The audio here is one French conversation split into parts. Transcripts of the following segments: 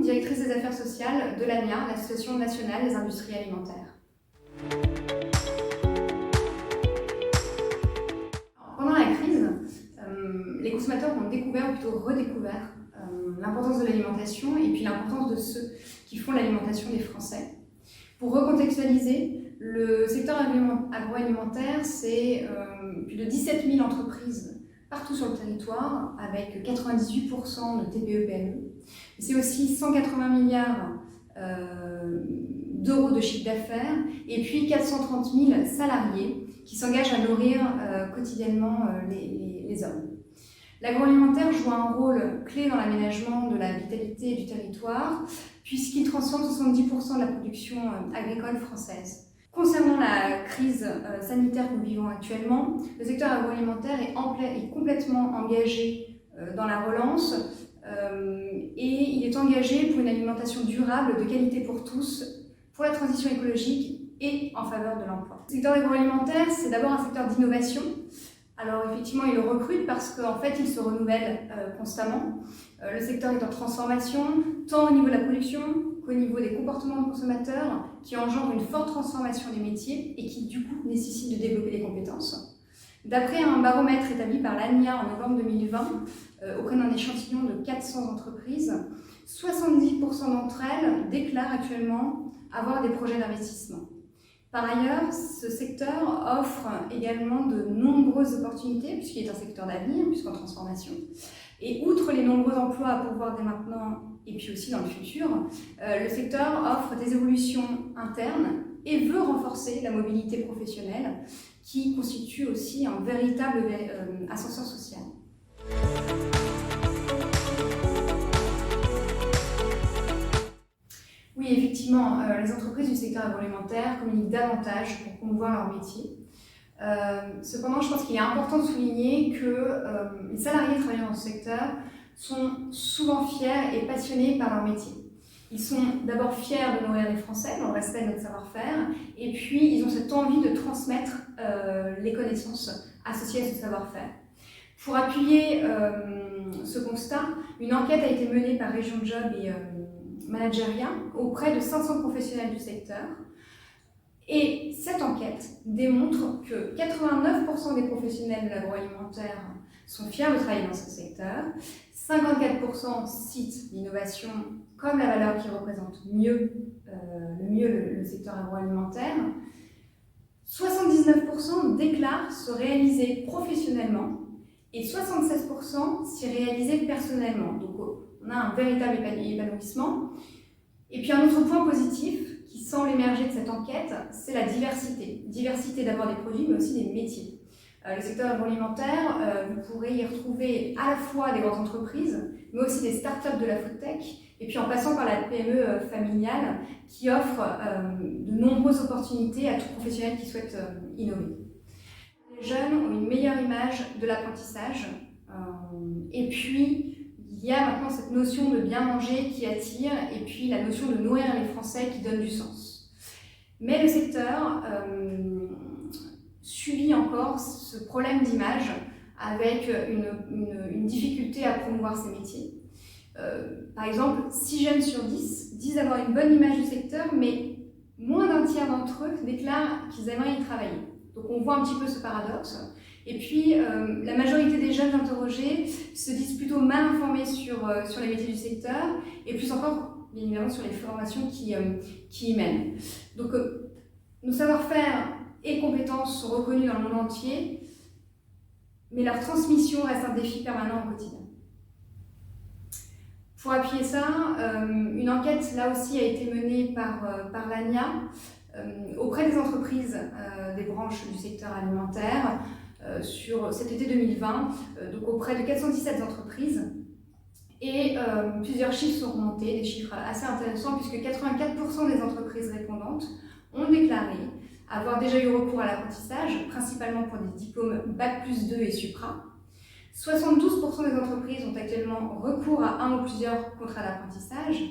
directrice des affaires sociales de l'ANIA, l'Association nationale des industries alimentaires. Pendant la crise, les consommateurs ont découvert, ou plutôt redécouvert, l'importance de l'alimentation et puis l'importance de ceux qui font l'alimentation des Français. Pour recontextualiser, le secteur agroalimentaire, c'est plus de 17 000 entreprises partout sur le territoire, avec 98% de TPE-PME. C'est aussi 180 milliards d'euros de chiffre d'affaires et puis 430 000 salariés qui s'engagent à nourrir quotidiennement les hommes. L'agroalimentaire joue un rôle clé dans l'aménagement de la vitalité du territoire puisqu'il transforme 70% de la production agricole française. Concernant la crise sanitaire que nous vivons actuellement, le secteur agroalimentaire est complètement engagé dans la relance et il est engagé pour une alimentation durable, de qualité pour tous, pour la transition écologique et en faveur de l'emploi. Le secteur agroalimentaire, c'est d'abord un secteur d'innovation. Alors effectivement, il le recrute parce qu'en fait, il se renouvelle constamment. Le secteur est en transformation, tant au niveau de la production qu'au niveau des comportements de consommateurs, qui engendrent une forte transformation des métiers et qui du coup nécessitent de développer des compétences. D'après un baromètre établi par l'ANIA en novembre 2020, auprès d'un échantillon de 400 entreprises, 70% d'entre elles déclarent actuellement avoir des projets d'investissement. Par ailleurs, ce secteur offre également de nombreuses opportunités, puisqu'il est un secteur d'avenir, puisqu'en transformation. Et outre les nombreux emplois à pourvoir dès maintenant, et puis aussi dans le futur, le secteur offre des évolutions internes et veut renforcer la mobilité professionnelle, qui constitue aussi un véritable ascenseur social. Oui, effectivement, les entreprises du secteur agroalimentaire communiquent davantage pour promouvoir leur métier. Cependant, je pense qu'il est important de souligner que les salariés travaillant dans ce secteur sont souvent fiers et passionnés par leur métier. Ils sont d'abord fiers de nourrir les Français dans le respect de notre savoir-faire, et puis ils ont cette envie de transmettre les connaissances associées à ce savoir-faire. Pour appuyer ce constat, une enquête a été menée par Région Job et Manageria auprès de 500 professionnels du secteur. Et cette enquête démontre que 89% des professionnels de l'agroalimentaire sont fiers de travailler dans ce secteur, 54% citent l'innovation comme la valeur qui représente le secteur agroalimentaire, 79% déclarent se réaliser professionnellement et 76% s'y réaliser personnellement. Donc on a un véritable épanouissement. Et puis un autre point positif qui semble émerger de cette enquête, c'est la diversité. Diversité d'abord des produits, mais aussi des métiers. Le secteur agroalimentaire, vous pourrez y retrouver à la fois des grandes entreprises, mais aussi des startups de la food tech, et puis en passant par la PME familiale qui offre de nombreuses opportunités à tout professionnel qui souhaite innover. Les jeunes ont une meilleure image de l'apprentissage, et puis il y a maintenant cette notion de bien manger qui attire, et puis la notion de nourrir les Français qui donne du sens. Mais le secteur subit encore ce problème d'image avec une difficulté à promouvoir ces métiers. Par exemple, 6 jeunes sur 10 disent avoir une bonne image du secteur, mais moins d'un tiers d'entre eux déclarent qu'ils aimeraient y travailler. Donc on voit un petit peu ce paradoxe. Et puis, la majorité des jeunes interrogés se disent plutôt mal informés sur les métiers du secteur, et plus encore, bien évidemment, sur les formations qui y mènent. Donc, nos savoir-faire et compétences sont reconnus dans le monde entier, mais leur transmission reste un défi permanent au quotidien. Pour appuyer ça, une enquête, là aussi, a été menée par l'ANIA auprès des entreprises des branches du secteur alimentaire, sur cet été 2020, donc auprès de 417 entreprises. Et plusieurs chiffres sont remontés, des chiffres assez intéressants, puisque 84% des entreprises répondantes ont déclaré avoir déjà eu recours à l'apprentissage, principalement pour des diplômes Bac+2 et Supra. 72% des entreprises ont actuellement recours à un ou plusieurs contrats d'apprentissage.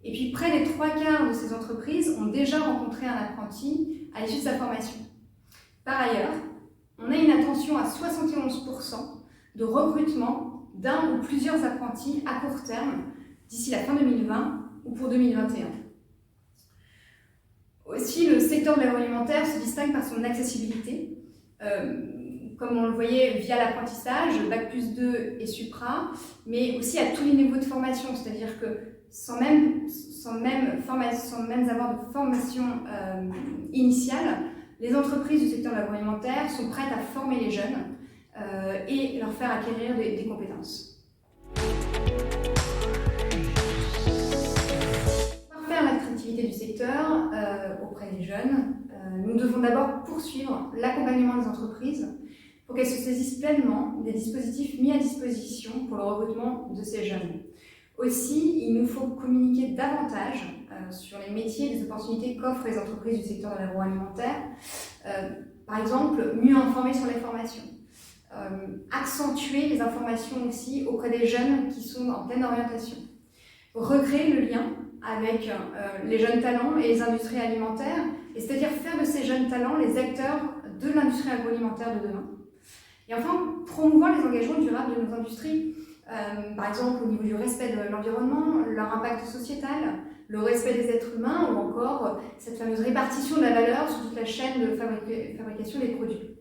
Et puis près des 3/4 de ces entreprises ont déjà rencontré un apprenti à l'issue de sa formation. Par ailleurs, on a une attention à 71% de recrutement d'un ou plusieurs apprentis à court terme d'ici la fin 2020 ou pour 2021. Aussi, le secteur de l'agroalimentaire se distingue par son accessibilité. Comme on le voyait via l'apprentissage, Bac+2 et Supra, mais aussi à tous les niveaux de formation, c'est-à-dire que sans même avoir de formation initiale, les entreprises du secteur de l'agroalimentaire sont prêtes à former les jeunes et leur faire acquérir des compétences. Pour faire l'attractivité du secteur auprès des jeunes, nous devons d'abord poursuivre l'accompagnement des entreprises pour qu'elles se saisissent pleinement des dispositifs mis à disposition pour le recrutement de ces jeunes. Aussi, il nous faut communiquer davantage sur les métiers et les opportunités qu'offrent les entreprises du secteur de l'agroalimentaire. Par exemple, mieux informer sur les formations. Accentuer les informations aussi auprès des jeunes qui sont en pleine orientation. Recréer le lien avec les jeunes talents et les industries alimentaires, et c'est-à-dire faire de ces jeunes talents les acteurs de l'industrie agroalimentaire de demain. Et enfin, promouvoir les engagements durables de nos industries, par exemple au niveau du respect de l'environnement, leur impact sociétal, le respect des êtres humains ou encore cette fameuse répartition de la valeur sur toute la chaîne de fabrication des produits.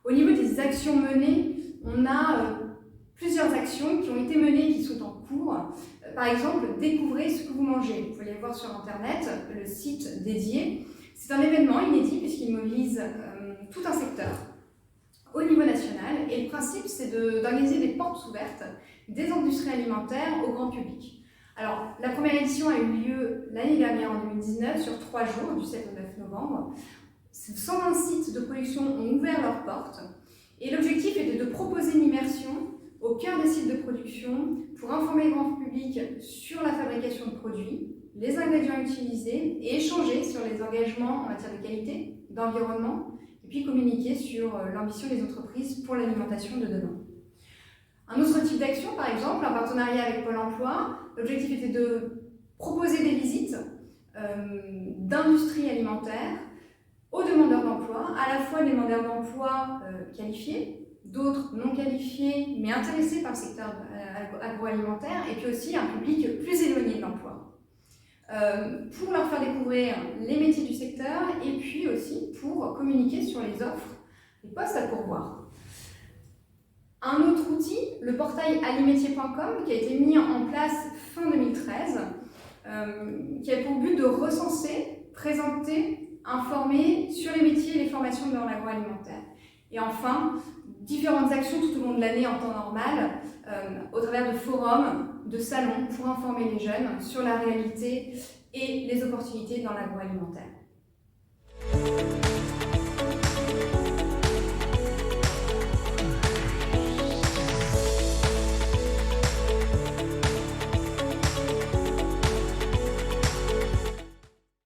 Au niveau des actions menées, on a plusieurs actions qui ont été menées et qui sont en cours. Par exemple, découvrez ce que vous mangez. Vous pouvez aller voir sur Internet le site dédié. C'est un événement inédit puisqu'il mobilise tout un secteur au niveau national. Et le principe, c'est d'organiser des portes ouvertes des industries alimentaires au grand public. Alors, la première édition a eu lieu l'année dernière, en 2019, sur 3 jours, du 7 au 9 novembre. 120 sites de production ont ouvert leurs portes. Et l'objectif était de proposer une immersion au cœur des sites de production pour informer le grand public sur la fabrication de produits, les ingrédients utilisés et échanger sur les engagements en matière de qualité, d'environnement, et puis communiquer sur l'ambition des entreprises pour l'alimentation de demain. Un autre type d'action, par exemple, un partenariat avec Pôle emploi, l'objectif était de proposer des visites d'industrie alimentaire aux demandeurs d'emploi, à la fois des demandeurs d'emploi qualifiés, d'autres non qualifiés mais intéressés par le secteur agroalimentaire, et puis aussi un public plus éloigné de l'emploi. Pour leur faire découvrir les métiers du secteur et puis aussi pour communiquer sur les offres, les postes à pourvoir. Un autre outil, le portail alimétier.com, qui a été mis en place fin 2013, qui a pour but de recenser, présenter, informer sur les métiers et les formations dans l'agroalimentaire. Et enfin, différentes actions tout au long de l'année en temps normal, au travers de forums, de salons, pour informer les jeunes sur la réalité et les opportunités dans l'agroalimentaire.